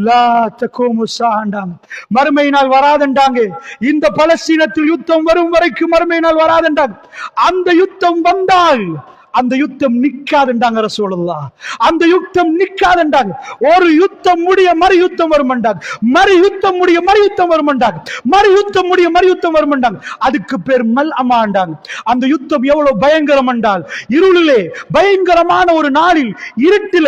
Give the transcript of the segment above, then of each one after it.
லா தகூமு ஸாஅண்டாம், மறுமை நாள் வராதண்டாங்க. இந்த பலஸ்தீனத்தில் யுத்தம் வரும் வரைக்கும் மறுமை நாள் வராதண்டாங்க. அந்த யுத்தம் வந்தால் அந்த யுத்தம் நிக்காதுண்டாங்க ரசூலுல்லாஹ். அந்த யுத்தம் நிக்காதுண்டாங்க. ஒரு யுத்தம் முடிய மறு யுத்தம் வரும்ண்டாங்க, மறு யுத்தம் முடிய மறு யுத்தம் வரும்ண்டாங்க, மறு யுத்தம் முடிய மறு யுத்தம் வரும்ண்டாங்க. அதுக்கு பேர் மல் அமாண்டாங்க. அந்த யுத்தம் எவ்வளவு பயங்கரம் என்றால், இருளிலே பயங்கரமான ஒரு நாளில், இருட்டில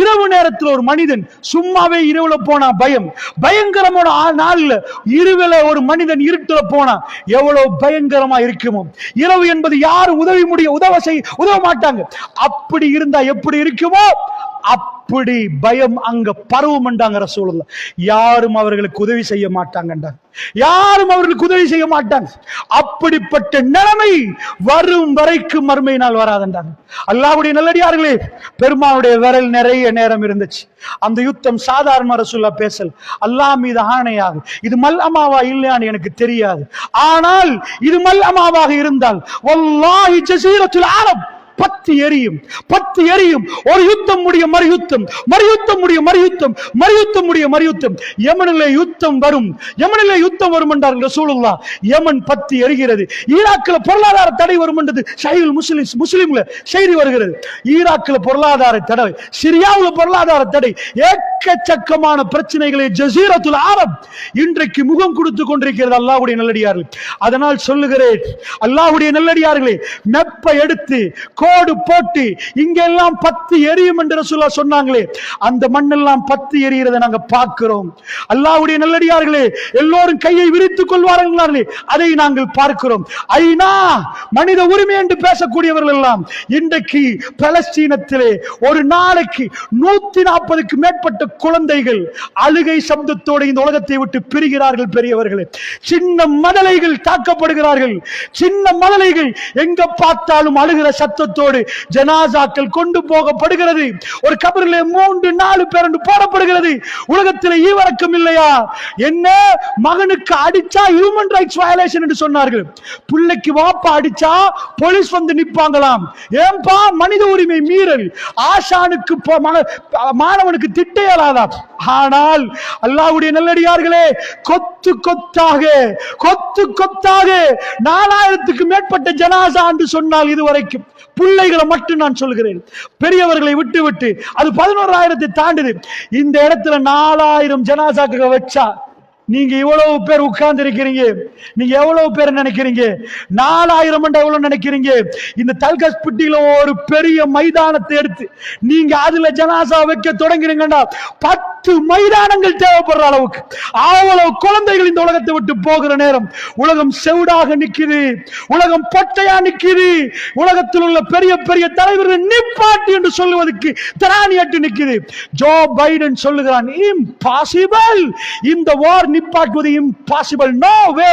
இரவு நேரத்தில் ஒரு மனிதன் சும்மாவே இரவுல போனா பயம், பயங்கரமான நாளில் இருவில ஒரு மனிதன் இருட்டுல போனா எவ்வளவு பயங்கரமா இருக்குமோ. இரவு என்பது யாரும் உதவ மாட்டாங்க. அப்படி இருந்தா எப்படி இருக்குமோ அப்படி பயம் அங்க பரவும் என்றாங்க ரசூலுல்லாஹ். யாரும் அவர்களுக்கு உதவி செய்ய மாட்டாங்க, யாரும் அவர்களுக்கு உதவி செய்ய மாட்டாங்க. அப்படிப்பட்ட நிலைமை வரும் வரைக்கும் மறுமை நாள் வராதண்டாங்க. அல்லாஹ்வுடைய நல்லடியார்களே, பெருமானுடைய விரல் நிறைய நேரம் இருந்துச்சு. அந்த யுத்தம் சாதாரண ரசூலுல்லாஹ் பேசல். அல்லாஹ் மீது ஆணையாக இது மல்அமாவா இல்லையான்னு எனக்கு தெரியாது. ஆனால் இது மல்அமாவாக இருந்தால் வல்லாஹி ஜஸீரத்துல் அரப் பத்து எரியும், பத்து எரியும். ஒரு யுத்தம் முடிய மறு யுத்தம், மறு யுத்தம் முடிய மறு யுத்தம், மறு யுத்தம் முடிய மறு யுத்தம். யமனிலே யுத்தம் வரும், யமனிலே யுத்தம் வரும் என்றார்கள் ரசூலுல்லாஹ். யமன் பத்து எரிகிறது. ஈராக்கில் பொருளாதார தடை வரும் என்றது ஷஹீல் முஸ்லிம்ல செய்தி வருகிறது. ஈராக்கில் பொருளாதார தடை, சிரியாவில் பொருளாதார தடை, ஏக்கச்சக்கமான பிரச்சனைகளை ஜஸீரத்துல் அரப் இன்றைக்கு முகம் கொடுத்து கொண்டிருக்கிறது. அல்லாஹ்வுடைய நல்லடியார்கள், அதனால் சொல்லுகிறேன், அல்லாஹ்வுடைய நல்லடியார்களே, மெப்ப எடுத்து கோடு போட்டு இங்கெல்லாம் பத்து எரியும் என்று ரசூலுல்லாஹ் சொன்னாங்களே, அந்த மண்ணெல்லாம் பத்து எரிகிறதை நாங்க பார்க்கிறோம். அல்லாஹ்வுடைய நல்லடியார்களே, எல்லோரும் கையை விரித்துக் கொள்வார்களே, அதை நாங்கள் பார்க்கிறோம். ஐநா மனித உரிமை என்று பேசக்கூடியவர்கள் எல்லாம் இன்றைக்கு பலஸ்தீனத்திலே ஒரு நாளைக்கு 140க்கு மேற்பட்ட குழந்தைகள் அழுகை சப்தத்தோடு இந்த உலகத்தை விட்டு பிரிகிறார்கள். பெரியவர்களே, சின்ன மதலைகள் தாக்கப்படுகிறார்கள். சின்ன மதலைகள் எங்க பார்த்தாலும் அழுகிற சத்தத்தோடு ஜனாசாக்கள் கொண்டு போகப்படுகிறது. ஒரு கபரிலே 3-4 பேர் போடப்படுகிறது. உலகத்தில் ஈவரக்கம் இல்லையா? என்ன மகனுக்கு அடிச்சா ஹியூமன் ரைட்ஸ் வயலேஷன் என்று சொன்னார்கள். பிள்ளைக்கு வாப்பா அடிச்சா போலீஸ் வந்து நிப்பாங்களாம். ஏன்பா? மனித உரிமை மீறல். ஆசானுக்கு மாணவனுக்கு திட்டையலாதா? ஆனால் அல்லாஹ்வுடைய நல்லடியார்களே, கொத்து கொத்தாக 4000க்கு மேற்பட்ட ஜனாசா என்று சொன்னால் இதுவரைக்கும் பிள்ளைகளை மட்டும் நான் சொல்கிறேன், பெரியவர்களை விட்டு விட்டு அது 11,000 தாண்டுது. இந்த இடத்துல 4,000 ஜனாசாக்கள் வச்சா நீங்க இவ்வளவு பேர் உட்கார்ந்து இருக்கிறீங்க, நீங்க எவ்வளவு பேர் நினைக்கிறீங்க? 4,000 எவ்வளவு நினைக்கிறீங்க? இந்த தல்கஸ்பிட்டியில ஒரு பெரிய மைதானத்தை எடுத்து நீங்க அதுல ஜனாசா வைக்க தொடங்குறீங்கன்னா 10 மைதானங்கள் தேவைப்படுற அளவுக்கு அவ்வளவு குழந்தைகள் இந்த உலகத்தை விட்டு போகிற நேரம் உலகம் செவுடாக நிக்குது, உலகம் பொட்டையா நிக்குது. உலகத்தில் உள்ள பெரிய பெரிய தலைவர்கள் நிப்பாட்டி என்று சொல்லுவதற்கு திராணியட்டு நிக்குது. ஜோ பைடன் சொல்லுகிறான், இம்பாசிபிள், இந்த வார் நிப்பாட்டுவது இம்பாசிபிள், நோ வே,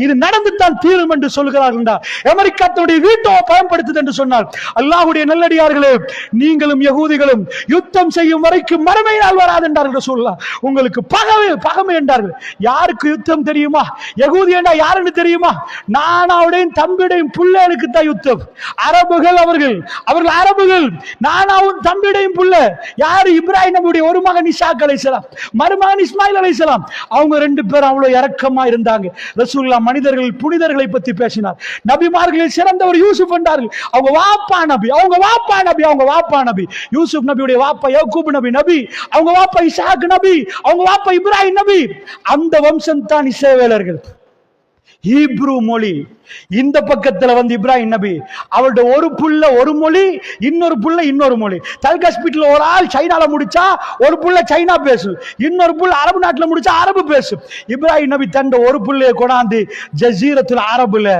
இது நடந்துதான் தீரும் என்று சொல்கிறார்கள். அமெரிக்கா தன்னுடைய வீட்டோவை பயன்படுத்துது என்று சொன்னார். அல்லாஹ்வுடைய நல்லடியார்களே, நீங்களும் யகூதிகளும் யுத்தம் செய்யும் வரைக்கும் மறுமை நாள் வராது என்றார்கள் ரசூலுல்லாஹ். உங்களுக்கு பகமை என்றார்கள். யாருக்கு யுத்தம் தெரியுமா? யகூதி என்றா யாருன்னு தெரியுமா? நானாவுடையும் தம்பியுடையும் பிள்ளைகளுக்கு தான் யுத்தம். அரபுகள், அவர்கள் அரபுகள். நானாவும் தம்பியுடையும் பிள்ளை யாரு? இப்ராஹிம் நபியுடைய ஒரு மகன் இசாக் அலைஹிஸ்ஸலாம், மருமகன் இஸ்மாயில் அலைஹிஸ்ஸலாம். அவங்க 2 பேரும் அவ்வளவு இரக்கமா இருந்தாங்க. ரசூலுல்லாஹ் மனிதர்கள் புனிதர்களை பத்தி பேசினார். நபிமார்களில் சிறந்தவர் யூசுப் என்றார்கள். அவங்க வாப்பா நபி, அவங்க வாப்பா நபி, அவங்க வாப்பா நபி. யூசுப் நபியுடைய வாப்பா யாக்கூப் நபி, அவங்க வாப்பா இசாக் நபி, அவங்க வாப்பா இப்ராஹிம் நபி. அந்த வம்சம் தான் இஸ்ரவேலர்கள். ஹீப்ரு மொழி இந்த பக்கத்துல வந்து இப்ராஹிம் நபி, அவருடைய ஒரு புள்ள ஒரு மொழி, இன்னொரு புள்ள இன்னொரு மொழி. தல்கஸ்பிட்ல ஒரு ஆள் சைனால முடிச்சா ஒரு புள்ள சைனா பேசு, இன்னொரு புள்ள அரபு நாட்டுல முடிச்சா அரபு பேசு. இப்ராஹிம் நபி தண்ட ஒரு புள்ளைய கொண்டாந்து ஜஸீரத்துல் அரபுல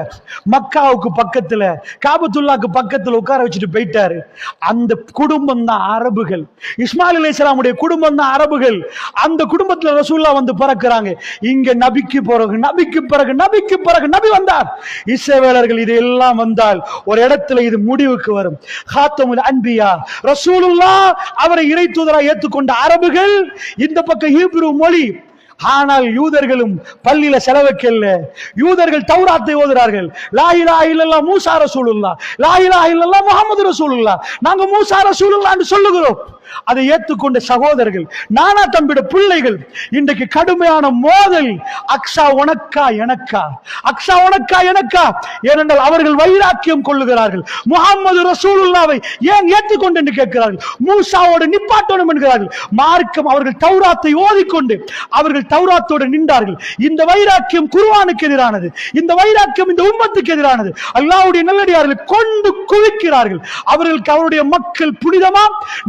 மக்காவுக்கு பக்கத்துல காபத்துல்லாக்கு பக்கத்துல உட்கார வச்சுட்டு போயிட்டாரு. அந்த குடும்பம் தான் அரபுகள். இஸ்மாயில் அலைஹிஸ்ஸலாமுடைய குடும்பம் தான் அரபுகள். அந்த குடும்பத்துல ரசூலுல்லாஹ் வந்து பிறக்கிறாங்க. இங்க நபிக்கு பிறகு நபி வந்தார். இஸ்ரவேலர்கள் இதெல்லாம் வந்தால் ஒரு இடத்துல இது முடிவுக்கு வரும். காத்தமுல் அன்பியா ரசூலுல்லாஹ் அவரை இறை தூதராக ஏற்றுக்கொண்ட அரபுகள், இந்த பக்கம் ஹீப்ரு மொழி. ஆனால் யூதர்களும் பள்ளியில செலவைக்கல்ல. யூதர்கள் தௌராத்தை ஓதுறார்கள். லா இலாஹ இல்லல்லாஹ் மூசா ரசூலுல்லாஹ், லா இலாஹ இல்லல்லாஹ் முஹம்மது ரசூலுல்லாஹ். நாங்க மூசா ரசூலுல்லாஹ்னு சொல்லுகிறோம். அதை ஏற்றுக்கொண்ட சகோதரர்கள், நானா தம்பிட பிள்ளைகள் இன்றைக்கு கடுமையான மோதல். அக்ஸா உனக்கா எனக்கா, அக்ஸா உனக்கா எனக்கா. ஏனென்றால் அவர்கள் வைராக்கியம் கொள்ளுகிறார்கள். முஹம்மது ரசூலுல்லாவை ஏன் ஏற்றுக்கொண்டு என்று கேட்கிறார்கள். மூசாவோடு நிப்பாட்டணும் என்கிறார்கள். மார்க்கம் அவர்கள் தௌராத்தை ஓதிக்கொண்டு அவர்கள் தௌராத்தோடு நின்றார்கள். இந்த வைராக்கியம் குர்ஆனுக்கு எதிரானது. இந்த வைராக்கியம் இந்த உம்மத்துக்கு எதிரானது. அல்லாஹ்வுடைய நல்லடியார்கள் கொண்டு குவிக்கிறார்கள். அவர்களுக்கு அவருடைய மக்கள் புனிதமா,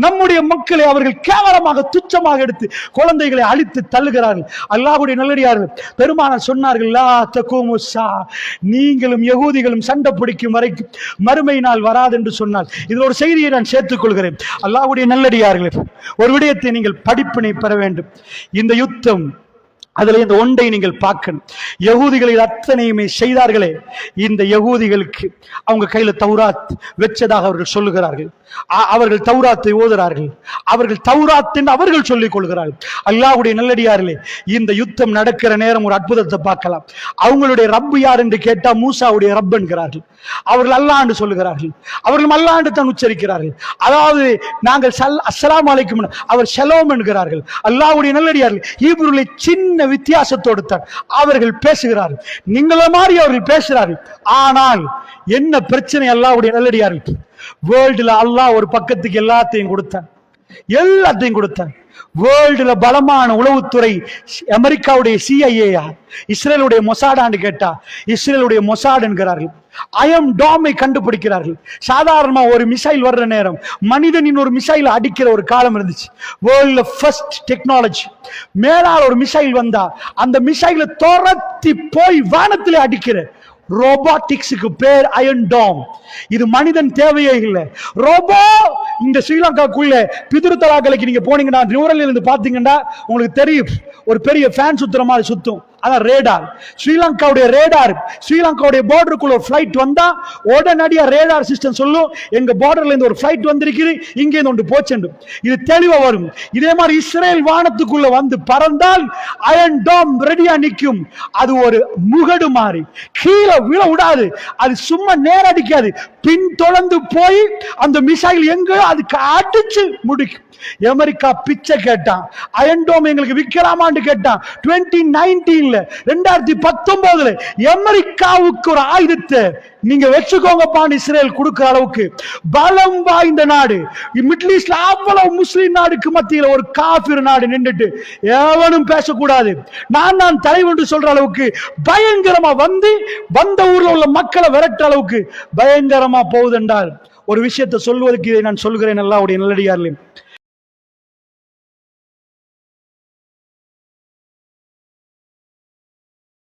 நம்முடைய மக்களை அவர்கள் கேவலமாக துச்சமாக எடுத்து குழந்தைகளை அழித்து தள்ளுகிறார்கள். அல்லாஹ்வுடைய நல்லடியார்கள் பெருமானார் சொன்னார்கள், லா தகூமு ஸா, நீங்களும் யகூதிகளும் சண்டை பிடிக்கும் வரைக்கும் மறுமை நாள் வராது என்று சொன்னால், இதில் ஒரு செய்தியை நான் சேர்த்துக் கொள்கிறேன். அல்லாஹ்வுடைய நல்லடியார்களே, ஒரு விடயத்தை நீங்கள் படிப்பினை பெற வேண்டும். இந்த யுத்தம், அதுல இந்த ஒன்றை நீங்கள் பார்க்கணும். யகூதிகளில் அத்தனையுமே செய்தார்களே, இந்த யகூதிகளுக்கு அவங்க கையில தௌராத் வச்சதாக அவர்கள் சொல்லுகிறார்கள். அவர்கள் தௌராத்தை ஓதுகிறார்கள். அவர்கள் தௌராத் என்று அவர்கள் சொல்லிக் கொள்கிறார்கள். அல்லாஹ்வுடைய நல்லடியார்களே, இந்த யுத்தம் நடக்கிற நேரம் ஒரு அற்புதத்தை பார்க்கலாம். அவங்களுடைய ரப்பு யார் என்று கேட்டா மூசாவுடைய ரப் என்கிறார்கள். அவர்கள் அல்லாஹ் என்று சொல்லுகிறார்கள். அவர்கள் அல்லாஹ் என்று தான் உச்சரிக்கிறார்கள். அதாவது நாங்கள் அஸ்ஸலாமு அலைக்கும், அவர் ஷலோம் என்கிறார்கள். அல்லாஹ்வுடைய நல்லடியார்கள் ஹீப்ருவிலே சின்ன வித்தியாசத்தோடு தான் அவர்கள் பேசுகிறார்கள். நீங்கள மாதிரி அவர்கள் பேசுகிறார்கள். ஆனால் என்ன பிரச்சனை? அல்லாஹ்வுடைய நல்லடியார்கள், வேர்ல்டுல அல்லாஹ் ஒரு பக்கத்துக்கு எல்லாத்தையும் கொடுத்தான், எல்லாத்தையும் கொடுத்தான். வேர்ல்டுல பலமான உளவுத்துறை அமெரிக்காவுடைய CIA, இஸ்ரேலுடைய மொசாடான்னு கேட்டா இஸ்ரேலுடைய மொசாட் என்கிறார்கள். அயம் டாமை கண்டுபிடிக்கிறார்கள். சாதாரணமா ஒரு மிசைல் வர்ற நேரம் மனிதனின் ஒரு மிசைல் அடிக்கிற ஒரு காலம் இருந்துச்சு. வேர்ல்ட்ல ஃபர்ஸ்ட் டெக்னாலஜி. மேலால் ஒரு மிசைல் வந்தா அந்த மிசைலை துரத்தி போய் வானத்திலே அடிக்கிற ரோபோட்டிக்ஸுக்கு பேர் அயன் டாம். இது மனிதன் தேவையே இல்லை, ரோபோ. இந்த ஸ்ரீலங்காக்குள்ள பிதுருத்தலாக்களுக்கு நீங்க போனீங்கன்னா, நியூரல்ல இருந்து பாத்தீங்கன்னா உங்களுக்கு தெரியும், ஒரு பெரிய ஃபேன் சுத்துற மாதிரி சுத்தும். அதான் ரேடார். ஸ்ரீலங்காவுடைய ரேடார், ஸ்ரீலங்காவுடைய பார்டருக்குள்ள ஒரு ஃபிளைட் வந்தா உடனடியா ரேடார் சிஸ்டம் சொல்லும், எங்க பார்டர்ல இருந்து ஒரு ஃபிளைட் வந்திருக்குது, இங்க இருந்து ஒன்று போச்சென்று. இது தெளிவா வரும். இதே மாதிரி இஸ்ரேல் வானத்துக்குள்ள வந்து பறந்தால் அயன் டாம் ரெடியா நிற்கும். அது ஒரு முகடு மாதிரி கீழே விழ விடாது. அது சும்மா நேரடிக்காது, பின் தொடர்ந்து போய் அந்த மிசைல் எங்க அதுக்கு அடிச்சு முடிக்கும். அமெரிக்கா பிச்சை கேட்டான், அயன் டோம் எங்களுக்கு விற்கலாமான்னு கேட்டான். 2019 அமெரிக்காவுக்கு ஒரு ஆயுதத்தை நீங்க வச்சுக்கோங்கப்பான்னு இஸ்ரேல் கொடுக்கிற அளவுக்கு பலம் வாய்ந்த நாடு. மிடில் ஈஸ்ட்ல அவ்வளவு முஸ்லிம் நாடுக்கு மத்தியில் ஒரு காபிர் நாடு நின்றுட்டு எவனும் பேசக்கூடாது, நான் தலைவன் சொல்ற அளவுக்கு பயங்கரமா வந்த ஊர்ல உள்ள மக்களை விரட்டுற அளவுக்கு பயங்கரமா போகுது என்றால், ஒரு விஷயத்தை சொல்வதற்கு இதை நான் சொல்கிறேன். அல்லாஹ்வுடைய நல்லடியார்களே,